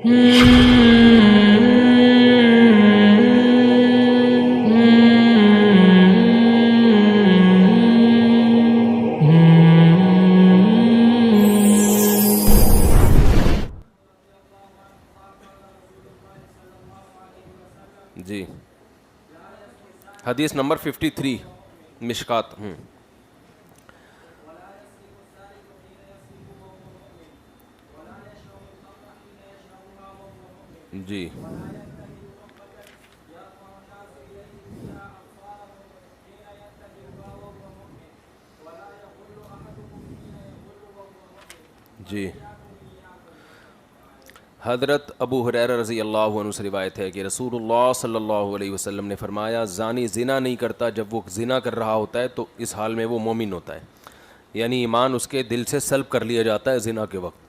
جی حدیث نمبر 53 مشکات. جی جی حضرت ابو ہریرہ رضی اللہ عنہ سے روایت ہے کہ رسول اللہ صلی اللہ علیہ وسلم نے فرمایا زانی زنا نہیں کرتا جب وہ زنا کر رہا ہوتا ہے تو اس حال میں وہ مومن ہوتا ہے، یعنی ایمان اس کے دل سے سلب کر لیا جاتا ہے زنا کے وقت.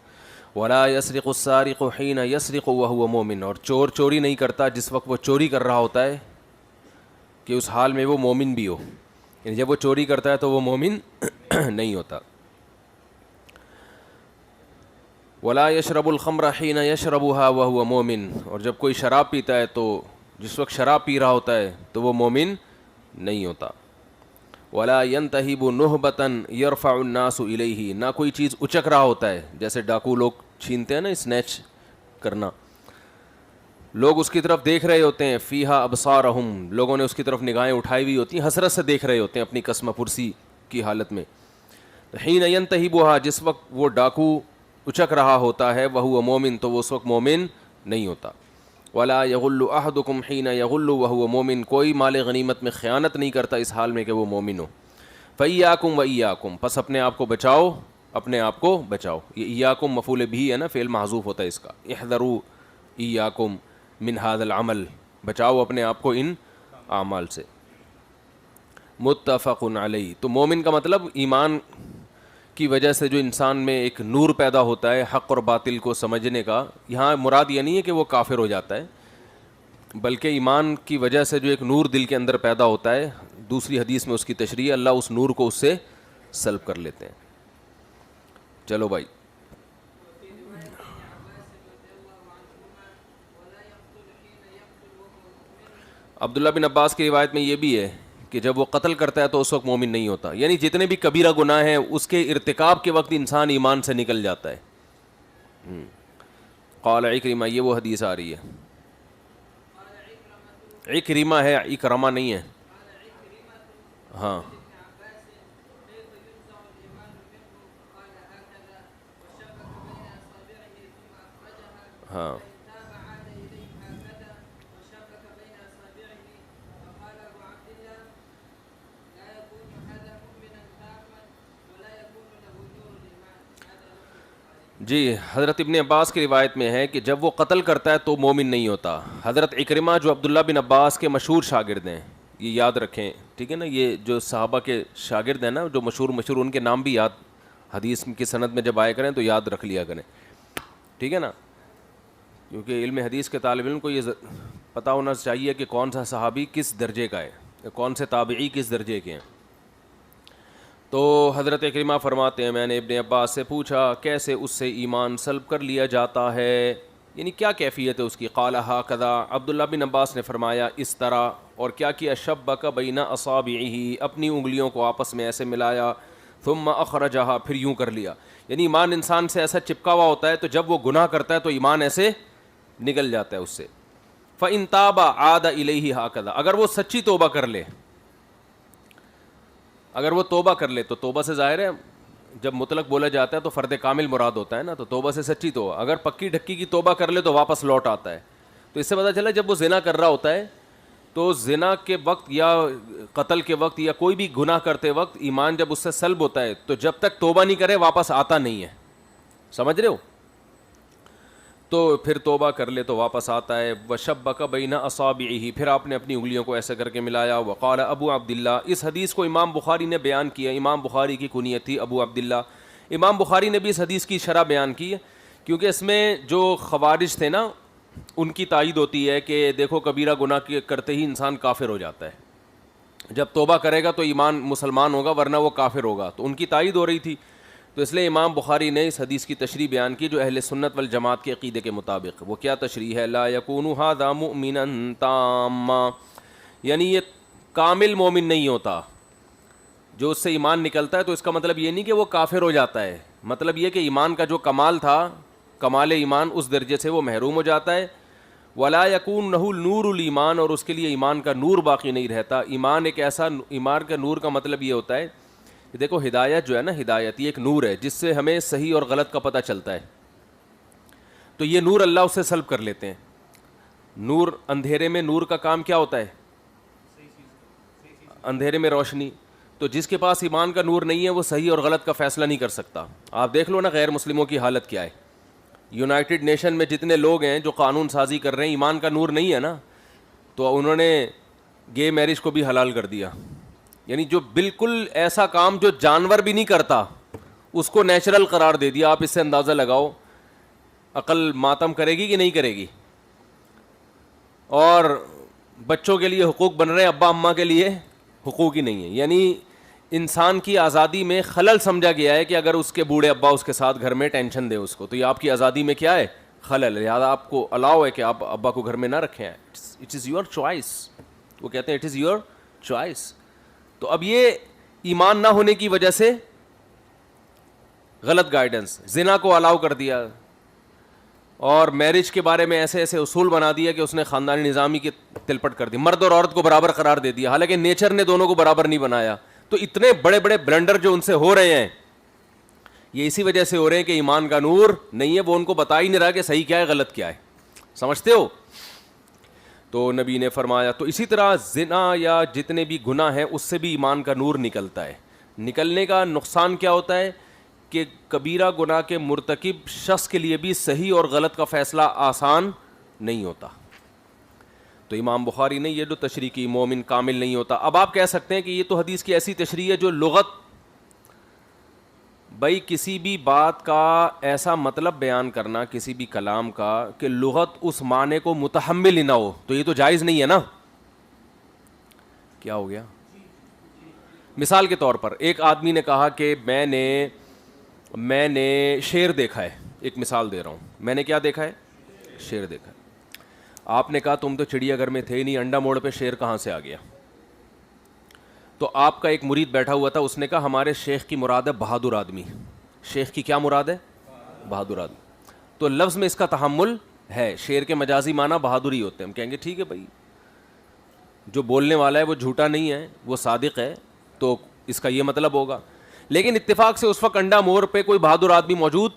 ولا يسرق السارق حين يسرق وهو مؤمن، اور چور چوری نہیں کرتا جس وقت وہ چوری کر رہا ہوتا ہے کہ اس حال میں وہ مومن بھی ہو، یعنی جب وہ چوری کرتا ہے تو وہ مومن نہیں ہوتا. ولا يشرب الخمر حين يشربها وهو مؤمن، اور جب کوئی شراب پیتا ہے تو جس وقت شراب پی رہا ہوتا ہے تو وہ مومن نہیں ہوتا. ولا ينتهب نهبة يرفع الناس إليه، نہ کوئی چیز اچک رہا ہوتا ہے، جیسے ڈاکو لوگ چھینتے ہیں نا، اسنیچ کرنا، لوگ اس کی طرف دیکھ رہے ہوتے ہیں. فیہا ابصارہم، لوگوں نے اس کی طرف نگاہیں اٹھائی ہوئی ہوتی ہیں، حسرت سے دیکھ رہے ہوتے ہیں اپنی قسم پرسی کی حالت میں. حین ينتهبها، جس وقت وہ ڈاکو اچک رہا ہوتا ہے، وہو مومن، تو وہ اس وقت مومن نہیں ہوتا. ولا یغل احدکم حین یغل وہو مومن، کوئی مال غنیمت میں خیانت نہیں کرتا اس حال میں کہ وہ مومن ہو. فایاکم وایاکم، پس اپنے آپ کو بچاؤ، اپنے آپ کو بچاؤ. یہ ایاکم مفعول بھی ہے نا، فعل محذوف ہوتا ہے اس کا. احذروا ایاکم من ھذا العمل، بچاؤ اپنے آپ کو ان اعمال سے. متفق علیہ. تو مومن کا مطلب ایمان کی وجہ سے جو انسان میں ایک نور پیدا ہوتا ہے حق اور باطل کو سمجھنے کا. یہاں مراد یہ نہیں ہے کہ وہ کافر ہو جاتا ہے، بلکہ ایمان کی وجہ سے جو ایک نور دل کے اندر پیدا ہوتا ہے، دوسری حدیث میں اس کی تشریح، اللہ اس نور کو اس سے سلب کر لیتے ہیں. چلو بھائی، عبداللہ بن عباس کی روایت میں یہ بھی ہے کہ جب وہ قتل کرتا ہے تو اس وقت مومن نہیں ہوتا، یعنی جتنے بھی کبیرہ گناہ ہیں اس کے ارتکاب کے وقت انسان ایمان سے نکل جاتا ہے. قال عکرمہ، یہ وہ حدیث آ رہی ہے، عکرمہ ہے، اکرمہ نہیں ہے. ہاں ہاں جی. حضرت ابن عباس کی روایت میں ہے کہ جب وہ قتل کرتا ہے تو مومن نہیں ہوتا. حضرت اکرمہ جو عبداللہ بن عباس کے مشہور شاگرد ہیں، یہ یاد رکھیں، ٹھیک ہے نا، یہ جو صحابہ کے شاگرد ہیں نا جو مشہور ان کے نام بھی یاد حدیث کی سند میں جب آئے کریں تو یاد رکھ لیا کریں، ٹھیک ہے نا، کیونکہ علم حدیث کے طالب علم کو یہ پتہ ہونا چاہیے کہ کون سا صحابی کس درجے کا ہے، کون سے تابعی کس درجے کے ہیں. تو حضرت اکرمہ فرماتے ہیں میں نے ابن عباس سے پوچھا کیسے اس سے ایمان سلب کر لیا جاتا ہے، یعنی کیا کیفیت ہے اس کی. قال ھکذا، عبداللہ بن عباس نے فرمایا اس طرح. اور کیا کیا؟ شبک بین اصابعہ، اپنی انگلیوں کو آپس میں ایسے ملایا، ثم اخرجھا، پھر یوں کر لیا. یعنی ایمان انسان سے ایسا چپکا ہوا ہوتا ہے تو جب وہ گناہ کرتا ہے تو ایمان ایسے نکل جاتا ہے اس سے. فإن تاب عاد الیہ ھکذا، اگر وہ سچی توبہ کر لے، اگر وہ توبہ کر لے تو توبہ سے ظاہر ہے جب مطلق بولا جاتا ہے تو فرد کامل مراد ہوتا ہے نا، تو توبہ سے سچی توبہ. اگر پکی ڈھکی کی توبہ کر لے تو واپس لوٹ آتا ہے. تو اس سے پتہ چلا جب وہ زنا کر رہا ہوتا ہے تو زنا کے وقت یا قتل کے وقت یا کوئی بھی گناہ کرتے وقت ایمان جب اس سے سلب ہوتا ہے تو جب تک توبہ نہیں کرے واپس آتا نہیں ہے. سمجھ رہے ہو؟ تو پھر توبہ کر لے تو واپس آتا ہے. وشبک بین اصابعہ، پھر آپ نے اپنی انگلیوں کو ایسے کر کے ملایا. وقال ابو عبداللہ، اس حدیث کو امام بخاری نے بیان کیا. امام بخاری کی کنیت تھی ابو عبداللہ. امام بخاری نے بھی اس حدیث کی شرح بیان کی ہے کیونکہ اس میں جو خوارج تھے نا ان کی تائید ہوتی ہے کہ دیکھو کبیرہ گناہ کرتے ہی انسان کافر ہو جاتا ہے، جب توبہ کرے گا تو ایمان مسلمان ہوگا ورنہ وہ کافر ہوگا، تو ان کی تائید ہو رہی تھی. تو تو اس لیے امام بخاری نے اس حدیث کی تشریح بیان کی جو اہل سنت والجماعت کے عقیدے کے مطابق. وہ کیا تشریح ہے؟ لا یکون ھذا مؤمنا تاما، یعنی یہ کامل مومن نہیں ہوتا. جو اس سے ایمان نکلتا ہے تو اس کا مطلب یہ نہیں کہ وہ کافر ہو جاتا ہے، مطلب یہ کہ ایمان کا جو کمال تھا، کمال ایمان، اس درجے سے وہ محروم ہو جاتا ہے. ولا یکون لہ نور الایمان، اور اس کے لیے ایمان کا نور باقی نہیں رہتا. ایمان ایک ایسا، ایمان کا نور کا مطلب یہ ہوتا ہے، دیکھو ہدایت جو ہے نا، ہدایت یہ ایک نور ہے جس سے ہمیں صحیح اور غلط کا پتہ چلتا ہے. تو یہ نور اللہ اس سے سلب کر لیتے ہیں. نور، اندھیرے میں نور کا کام کیا ہوتا ہے؟ اندھیرے میں روشنی. تو جس کے پاس ایمان کا نور نہیں ہے وہ صحیح اور غلط کا فیصلہ نہیں کر سکتا. آپ دیکھ لو نا غیر مسلموں کی حالت کیا ہے. یونائٹڈ نیشن میں جتنے لوگ ہیں جو قانون سازی کر رہے ہیں، ایمان کا نور نہیں ہے نا، تو انہوں نے گے میرج کو بھی حلال کر دیا. یعنی جو بالکل ایسا کام جو جانور بھی نہیں کرتا اس کو نیچرل قرار دے دیا. آپ اس سے اندازہ لگاؤ عقل ماتم کرے گی کہ نہیں کرے گی. اور بچوں کے لیے حقوق بن رہے ہیں، ابا اماں کے لیے حقوق ہی نہیں ہے. یعنی انسان کی آزادی میں خلل سمجھا گیا ہے کہ اگر اس کے بوڑھے ابا اس کے ساتھ گھر میں ٹینشن دے اس کو، تو یہ آپ کی آزادی میں کیا ہے؟ خلل ہے. لہٰذا آپ کو الاؤ ہے کہ آپ ابا کو گھر میں نہ رکھیں. It is your choice. وہ کہتے ہیں اٹ از یور چوائس. تو اب یہ ایمان نہ ہونے کی وجہ سے غلط گائیڈنس، زنا کو الاؤ کر دیا، اور میرج کے بارے میں ایسے ایسے اصول بنا دیا کہ اس نے خاندانی نظامی کی تلپٹ کر دی. مرد اور عورت کو برابر قرار دے دیا، حالانکہ نیچر نے دونوں کو برابر نہیں بنایا. تو اتنے بڑے بڑے بلنڈر جو ان سے ہو رہے ہیں، یہ اسی وجہ سے ہو رہے ہیں کہ ایمان کا نور نہیں ہے. وہ ان کو بتا ہی نہیں رہا کہ صحیح کیا ہے غلط کیا ہے. سمجھتے ہو؟ تو نبی نے فرمایا. تو اسی طرح زنا یا جتنے بھی گناہ ہیں اس سے بھی ایمان کا نور نکلتا ہے. نکلنے کا نقصان کیا ہوتا ہے کہ کبیرہ گناہ کے مرتکب شخص کے لیے بھی صحیح اور غلط کا فیصلہ آسان نہیں ہوتا. تو امام بخاری نے یہ جو تشریح کی مومن کامل نہیں ہوتا. اب آپ کہہ سکتے ہیں کہ یہ تو حدیث کی ایسی تشریح ہے جو لغت، بھائی کسی بھی بات کا ایسا مطلب بیان کرنا کسی بھی کلام کا کہ لغت اس معنی کو متحمل ہی نہ ہو، تو یہ تو جائز نہیں ہے نا. کیا ہو گیا؟ مثال کے طور پر ایک آدمی نے کہا کہ میں نے شیر دیکھا ہے. ایک مثال دے رہا ہوں. میں نے کیا دیکھا ہے؟ شیر دیکھا ہے. آپ نے کہا تم تو چڑیا گھر میں تھے ہی نہیں، انڈا موڑ پہ شیر کہاں سے آ گیا؟ تو آپ کا ایک مرید بیٹھا ہوا تھا، اس نے کہا ہمارے شیخ کی مراد ہے بہادر آدمی. شیخ کی کیا مراد ہے؟ بہادر آدمی. تو لفظ میں اس کا تحمل ہے. شیر کے مجازی معنی بہادر ہی ہوتے ہیں. ہم کہیں گے ٹھیک ہے بھائی، جو بولنے والا ہے وہ جھوٹا نہیں ہے، وہ صادق ہے، تو اس کا یہ مطلب ہوگا. لیکن اتفاق سے اس وقت انڈا مور پہ کوئی بہادر آدمی موجود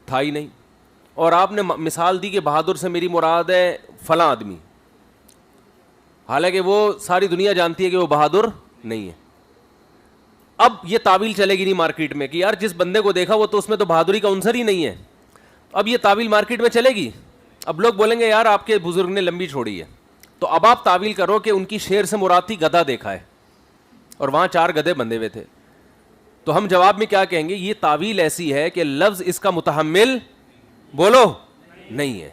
تھا ہی نہیں، اور آپ نے مثال دی کہ بہادر سے میری مراد ہے فلاں آدمی، حالانکہ وہ ساری دنیا جانتی ہے کہ وہ بہادر نہیں ہے. اب یہ تعویل چلے گی نہیں مارکیٹ میں کہ یار جس بندے کو دیکھا وہ تو اس میں تو بہادری کا عنصر ہی نہیں ہے. اب یہ تعویل مارکیٹ میں چلے گی. اب لوگ بولیں گے یار آپ کے بزرگ نے لمبی چھوڑی ہے. تو اب آپ تعویل کرو کہ ان کی شیر سے مراد تھی گدھا دیکھا ہے، اور وہاں 4 گدھے بندھے ہوئے تھے. تو ہم جواب میں کیا کہیں گے؟ یہ تعویل ایسی ہے کہ لفظ اس کا متحمل بولو نہیں ہے.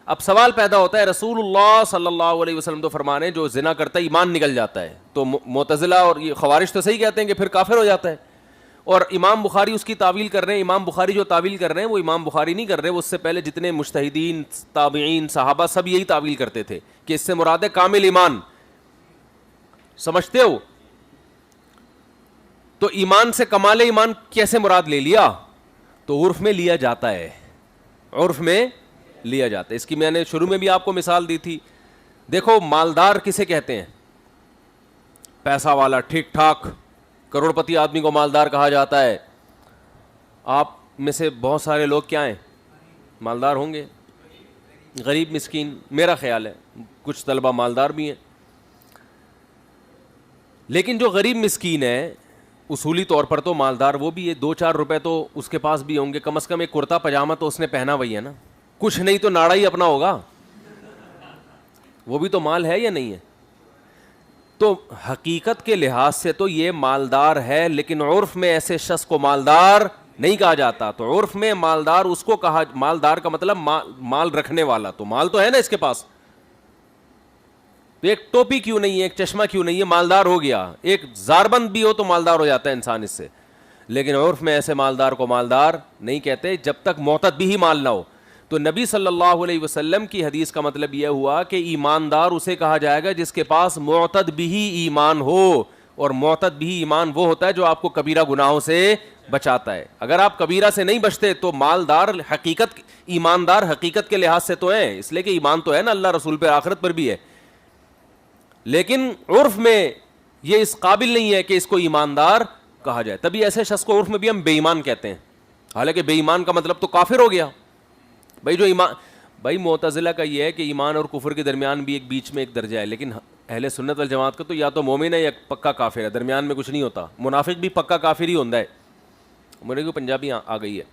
اب سوال پیدا ہوتا ہے، رسول اللہ صلی اللہ علیہ وسلم تو فرمانے جو زنا کرتا ہے ایمان نکل جاتا ہے، تو معتزلہ اور یہ خوارج تو صحیح کہتے ہیں کہ پھر کافر ہو جاتا ہے، اور امام بخاری اس کی تعویل کر رہے ہیں. امام بخاری جو تعویل کر رہے ہیں وہ امام بخاری نہیں کر رہے، وہ اس سے پہلے جتنے مجتہدین، تابعین، صحابہ سب یہی تعویل کرتے تھے کہ اس سے مراد ہے کامل ایمان. سمجھتے ہو؟ تو ایمان سے کمال ایمان کیسے مراد لے لیا؟ تو عرف میں لیا جاتا ہے، عرف میں لیا جاتا ہے. اس کی میں نے شروع میں بھی آپ کو مثال دی تھی. دیکھو مالدار کسے کہتے ہیں؟ پیسہ والا، ٹھیک ٹھاک کروڑ پتی آدمی کو مالدار کہا جاتا ہے. آپ میں سے بہت سارے لوگ کیا ہیں؟ مالدار ہوں گے. غریب مسکین میرا خیال ہے کچھ طلبہ مالدار بھی ہیں. لیکن جو غریب مسکین ہے اصولی طور پر تو مالدار وہ بھی ہے. 2-4 روپے تو اس کے پاس بھی ہوں گے، کم از کم ایک کرتا پاجامہ تو اس نے پہنا وہی ہے نا. کچھ نہیں تو ناڑا ہی اپنا ہوگا، وہ بھی تو مال ہے یا نہیں ہے؟ تو حقیقت کے لحاظ سے تو یہ مالدار ہے، لیکن عرف میں ایسے شخص کو مالدار نہیں کہا جاتا. تو عرف میں مالدار اس کو کہا، مالدار کا مطلب مال رکھنے والا. تو مال تو ہے نا اس کے پاس، تو ایک ٹوپی کیوں نہیں ہے، ایک چشمہ کیوں نہیں ہے، مالدار ہو گیا. ایک زاربند بھی ہو تو مالدار ہو جاتا ہے انسان اس سے. لیکن عرف میں ایسے مالدار کو مالدار نہیں کہتے جب تک معتد بھی ہی مال نہ ہو. تو نبی صلی اللہ علیہ وسلم کی حدیث کا مطلب یہ ہوا کہ ایماندار اسے کہا جائے گا جس کے پاس معتد بھی ایمان ہو, اور معتد بھی ایمان وہ ہوتا ہے جو آپ کو کبیرہ گناہوں سے بچاتا ہے. اگر آپ کبیرہ سے نہیں بچتے تو مالدار حقیقت, ایماندار حقیقت کے لحاظ سے تو ہیں, اس لیے کہ ایمان تو ہے نا اللہ رسول پہ, آخرت پر بھی ہے, لیکن عرف میں یہ اس قابل نہیں ہے کہ اس کو ایماندار کہا جائے. تبھی ایسے شخص کو عرف میں بھی ہم بے ایمان کہتے ہیں, حالانکہ بے ایمان کا مطلب تو کافر ہو گیا. بھائی جو ایمان, بھائی معتزلہ کا یہ ہے کہ ایمان اور کفر کے درمیان بھی ایک بیچ میں ایک درجہ ہے, لیکن اہل سنت والجماعت کا تو یا تو مومن ہے یا پکا کافر ہے, درمیان میں کچھ نہیں ہوتا. منافق بھی پکا کافر ہی ہوتا ہے. میرے کو پنجابی آ گئی ہے,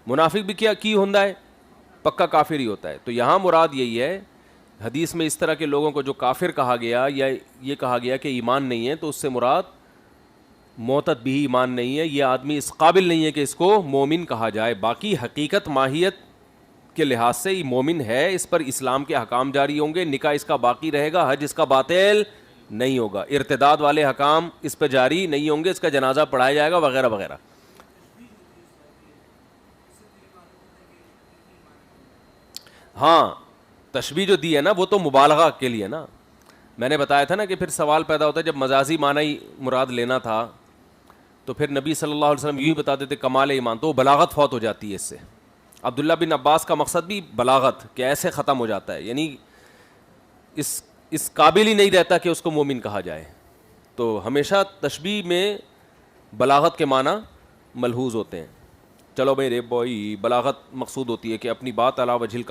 منافق بھی کیا کی ہوتا ہے, پکا کافر ہی ہوتا ہے. تو یہاں مراد یہی ہے, حدیث میں اس طرح کے لوگوں کو جو کافر کہا گیا یا یہ کہا گیا کہ ایمان نہیں ہے, تو اس سے مراد معتد بھی ایمان نہیں ہے, یہ آدمی اس قابل نہیں ہے کہ اس کو مومن کہا جائے. باقی حقیقت ماہیت کے لحاظ سے یہ مومن ہے, اس پر اسلام کے احکام جاری ہوں گے, نکاح اس کا باقی رہے گا, حج اس کا باطل نہیں ہوگا, ارتداد والے حکام اس پہ جاری نہیں ہوں گے, اس کا جنازہ پڑھایا جائے گا وغیرہ وغیرہ. ہاں تشبیہ جو دی ہے نا وہ تو مبالغہ کے لیے نا, میں نے بتایا تھا نا کہ پھر سوال پیدا ہوتا ہے جب مجازی معنی ہی مراد لینا تھا تو پھر نبی صلی اللہ علیہ وسلم یوں ہی بتاتے تھے کمال ایمان, تو بلاغت فوت ہو جاتی ہے اس سے. عبداللہ بن عباس کا مقصد بھی بلاغت کہ ایسے ختم ہو جاتا ہے, یعنی اس قابل ہی نہیں رہتا کہ اس کو مومن کہا جائے. تو ہمیشہ تشبیہ میں بلاغت کے معنی ملحوظ ہوتے ہیں. چلو بھائی ریب بوئی, بلاغت مقصود ہوتی ہے کہ اپنی بات علی وجہ